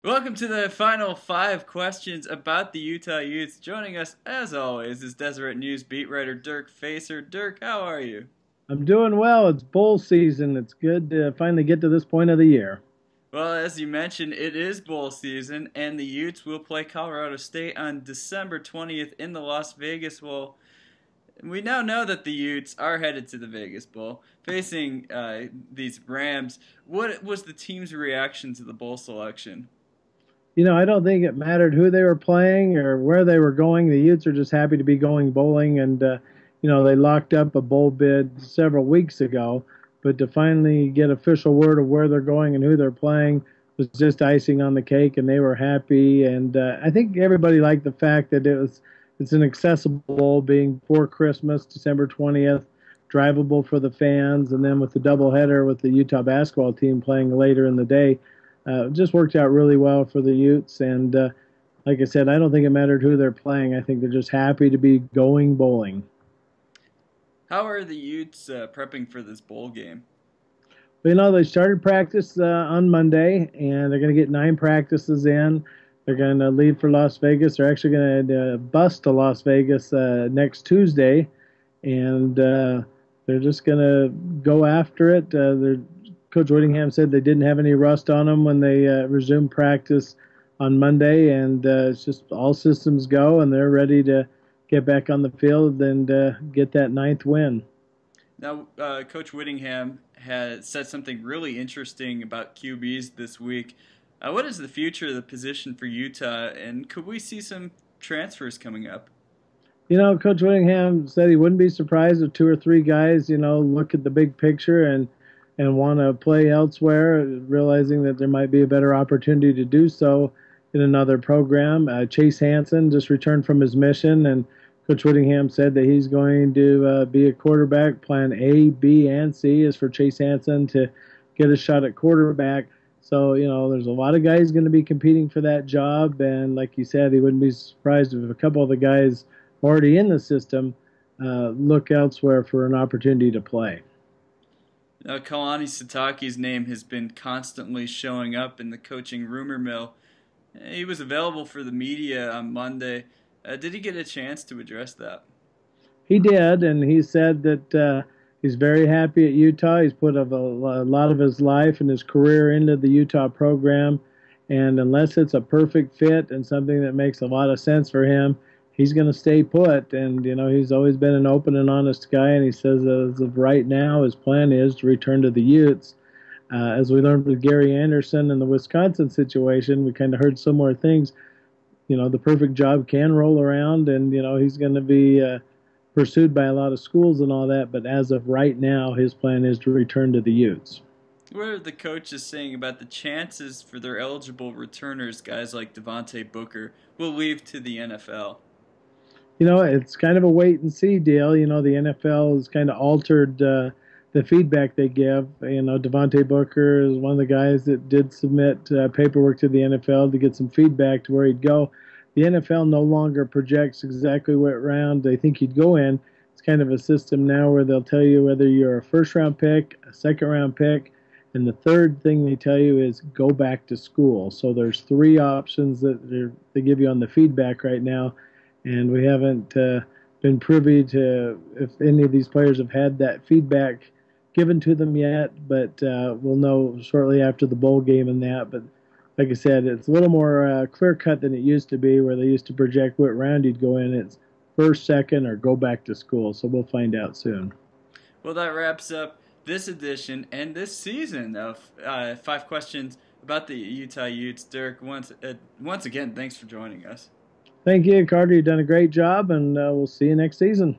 Welcome to the final 5 questions about the Utah Utes. Joining us, as always, is Deseret News beat writer Dirk Facer. Dirk, how are you? I'm doing well. It's bowl season. It's good to finally get to this point of the year. Well, as you mentioned, it is bowl season, and the Utes will play Colorado State on December 20th in the Las Vegas Bowl. We now know that the Utes are headed to the Vegas Bowl, facing these Rams. What was the team's reaction to the bowl selection? I don't think it mattered who they were playing or where they were going. The Utes are just happy to be going bowling, and they locked up a bowl bid several weeks ago. But to finally get official word of where they're going and who they're playing was just icing on the cake, and they were happy. And I think everybody liked the fact that it's an accessible bowl, being before Christmas, December 20th, drivable for the fans, and then with the doubleheader with the Utah basketball team playing later in the day. Just worked out really well for the Utes, and like I said, I don't think it mattered who they're playing. I think they're just happy to be going bowling. How are the Utes prepping for this bowl game? But, they started practice on Monday, and they're going to get 9 practices in. They're going to leave for Las Vegas. They're actually going to bus to Las Vegas next Tuesday, and they're just going to go after it. Coach Whittingham said they didn't have any rust on them when they resumed practice on Monday, and it's just all systems go, and they're ready to get back on the field and get that 9th win. Now, Coach Whittingham has said something really interesting about QBs this week. What is the future of the position for Utah, and could we see some transfers coming up? Coach Whittingham said he wouldn't be surprised if 2 or 3 guys, look at the big picture and want to play elsewhere, realizing that there might be a better opportunity to do so in another program. Chase Hansen just returned from his mission, and Coach Whittingham said that he's going to be a quarterback. Plan A, B, and C is for Chase Hansen to get a shot at quarterback. So, there's a lot of guys going to be competing for that job, and like you said, he wouldn't be surprised if a couple of the guys already in the system look elsewhere for an opportunity to play. Kalani Sitake's name has been constantly showing up in the coaching rumor mill. He was available for the media on Monday. Did he get a chance to address that? He did, and he said that he's very happy at Utah. He's put a lot of his life and his career into the Utah program, and unless it's a perfect fit and something that makes a lot of sense for him, he's going to stay put. And, he's always been an open and honest guy, and he says as of right now his plan is to return to the Utes. As we learned with Gary Anderson and the Wisconsin situation, we kind of heard similar things. The perfect job can roll around, and, he's going to be pursued by a lot of schools and all that, but as of right now, his plan is to return to the Utes. What are the coaches saying about the chances for their eligible returners, guys like Devontae Booker, will leave to the NFL? It's kind of a wait and see deal. The NFL has kind of altered the feedback they give. Devontae Booker is one of the guys that did submit paperwork to the NFL to get some feedback to where he'd go. The NFL no longer projects exactly what round they think he'd go in. It's kind of a system now where they'll tell you whether you're a first-round pick, a second-round pick, and the third thing they tell you is go back to school. So there's 3 options that they give you on the feedback right now. And we haven't been privy to if any of these players have had that feedback given to them yet, but we'll know shortly after the bowl game and that. But like I said, it's a little more clear-cut than it used to be, where they used to project what round you'd go in. It's first, second, or go back to school. So we'll find out soon. Well, that wraps up this edition and this season of 5 questions about the Utah Utes. Dirk, once again, thanks for joining us. Thank you, Carter. You've done a great job, and we'll see you next season.